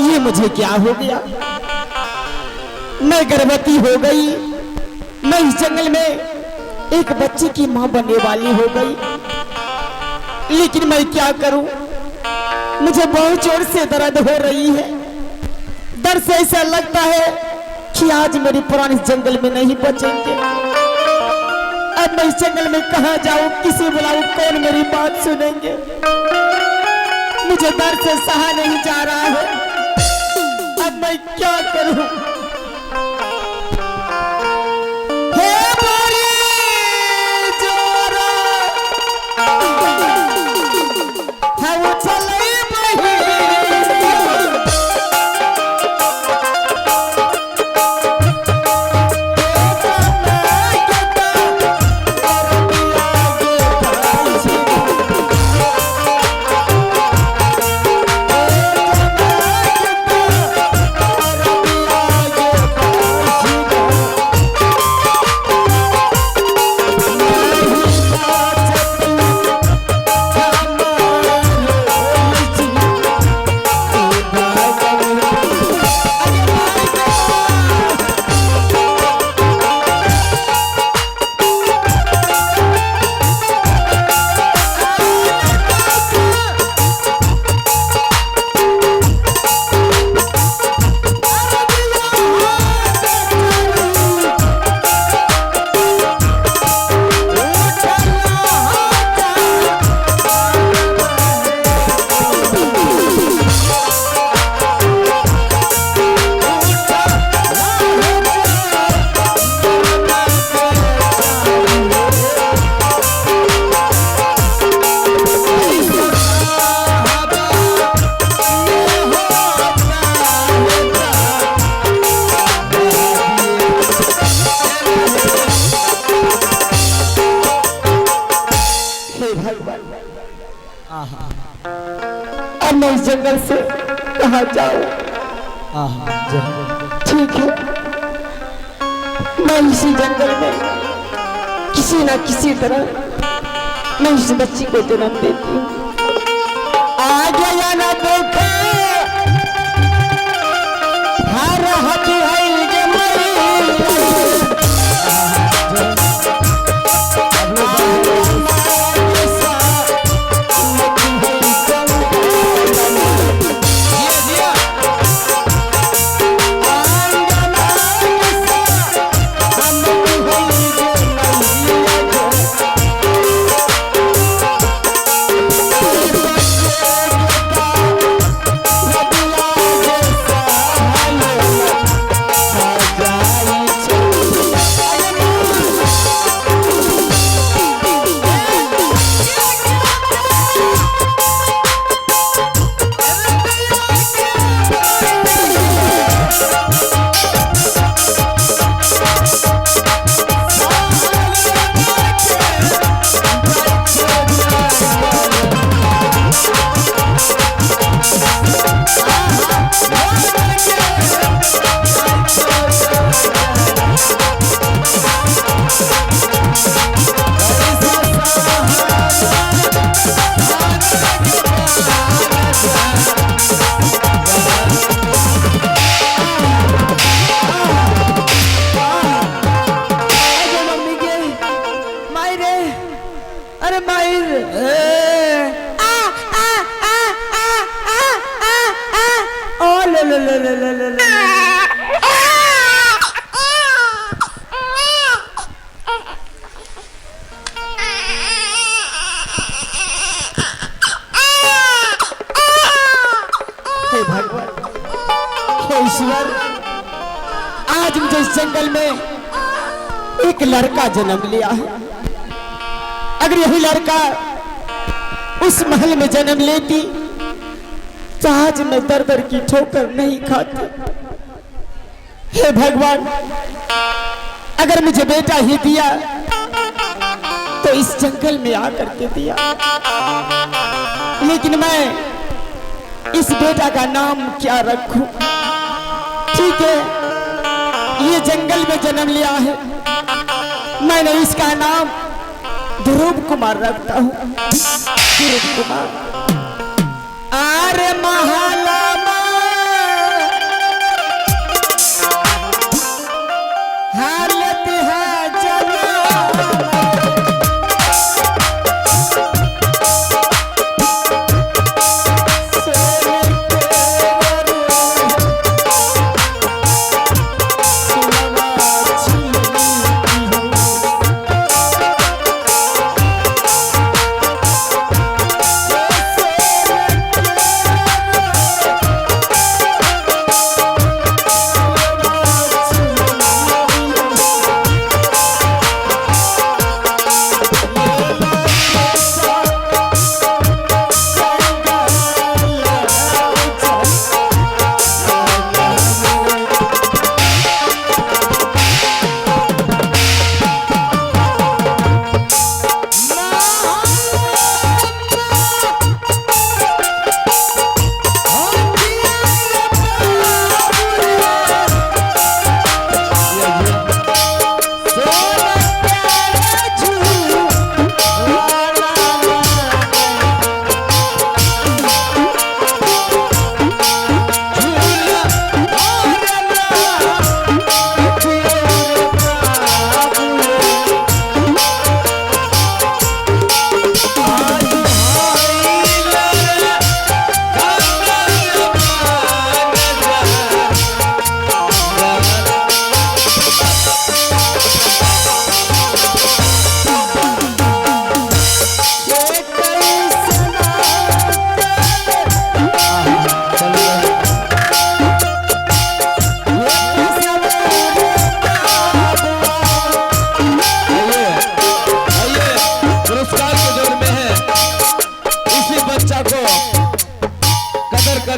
ये मुझे क्या हो गया? मैं गर्भवती हो गई। मैं इस जंगल में एक बच्चे की मां बनने वाली हो गई। लेकिन मैं क्या करूं? मुझे बहुत जोर से दर्द हो रही है। दर्द से ऐसा लगता है कि आज मेरे प्राण इस जंगल में नहीं बचेंगे। अब मैं इस जंगल में कहां जाऊं, किसे बुलाऊं, कौन मेरी बात सुनेंगे? मुझे दर्द से सहा नहीं जा रहा है। अब मैं क्या करूं? अब मैं इस जंगल से कहाँ जाऊं? ठीक है, मैं इसी जंगल में किसी ना किसी तरह मैं इस बच्ची को जन्म देती हूँ। आ गया ना देखा हर हाथी है ये मरी। ईश्वर, आज मुझे इस जंगल में एक लड़का जन्म लिया है। अगर यही लड़का उस महल में जन्म लेती तो आज मैं दर दर की ठोकर नहीं खाती। हे भगवान, अगर मुझे बेटा ही दिया तो इस जंगल में आकर के दिया, लेकिन मैं इस बेटा का नाम क्या रखूं? ठीक है, ये जंगल में जन्म लिया है, मैंने इसका नाम ध्रुव कुमार रखता हूँ। ध्रुव कुमार। अरे महला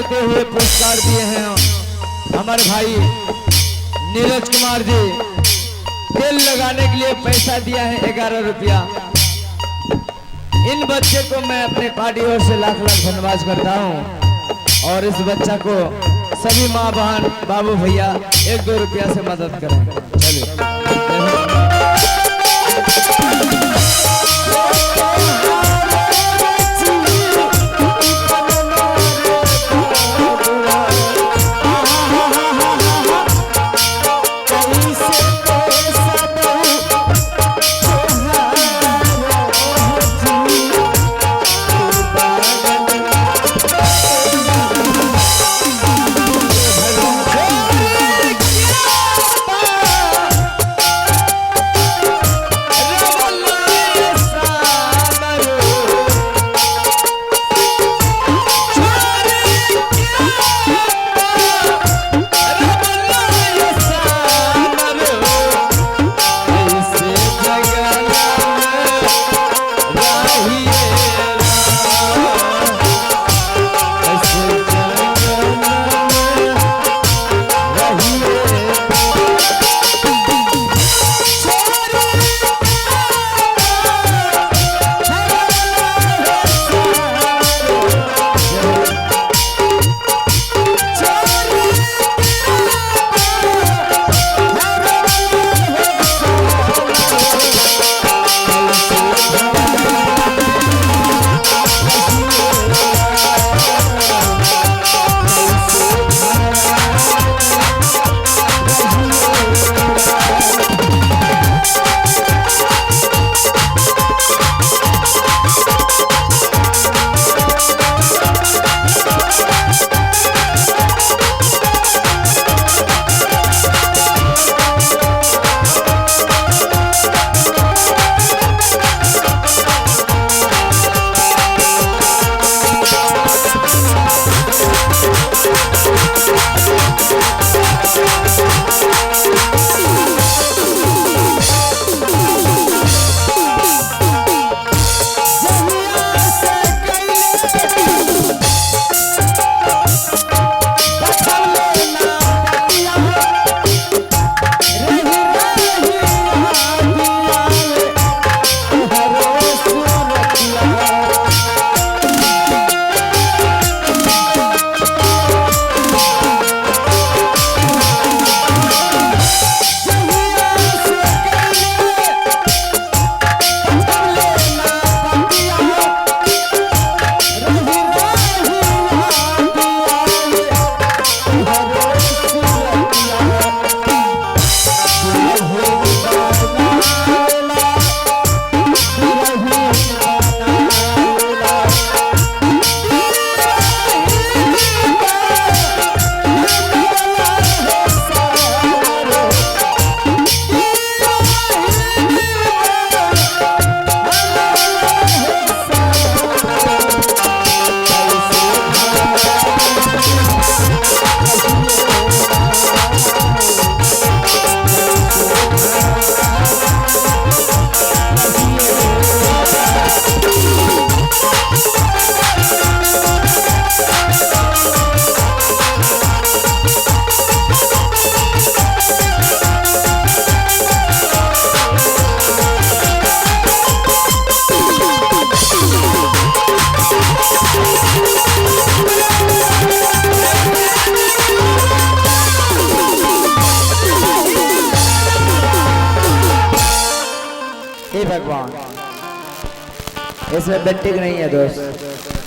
करते हुए पुरस्कार दिए हैं हमारे भाई नीरज कुमार जी। तेल लगाने के लिए पैसा दिया है 11 रुपया। इन बच्चे को मैं अपने पार्टी ओर से लाख लाख धन्यवाद करता हूं। और इस बच्चा को सभी माँ बहन बाबू भैया 1-2 रुपया से मदद करें। चलिए भगवान इसमें बेटिक नहीं है दोस्त।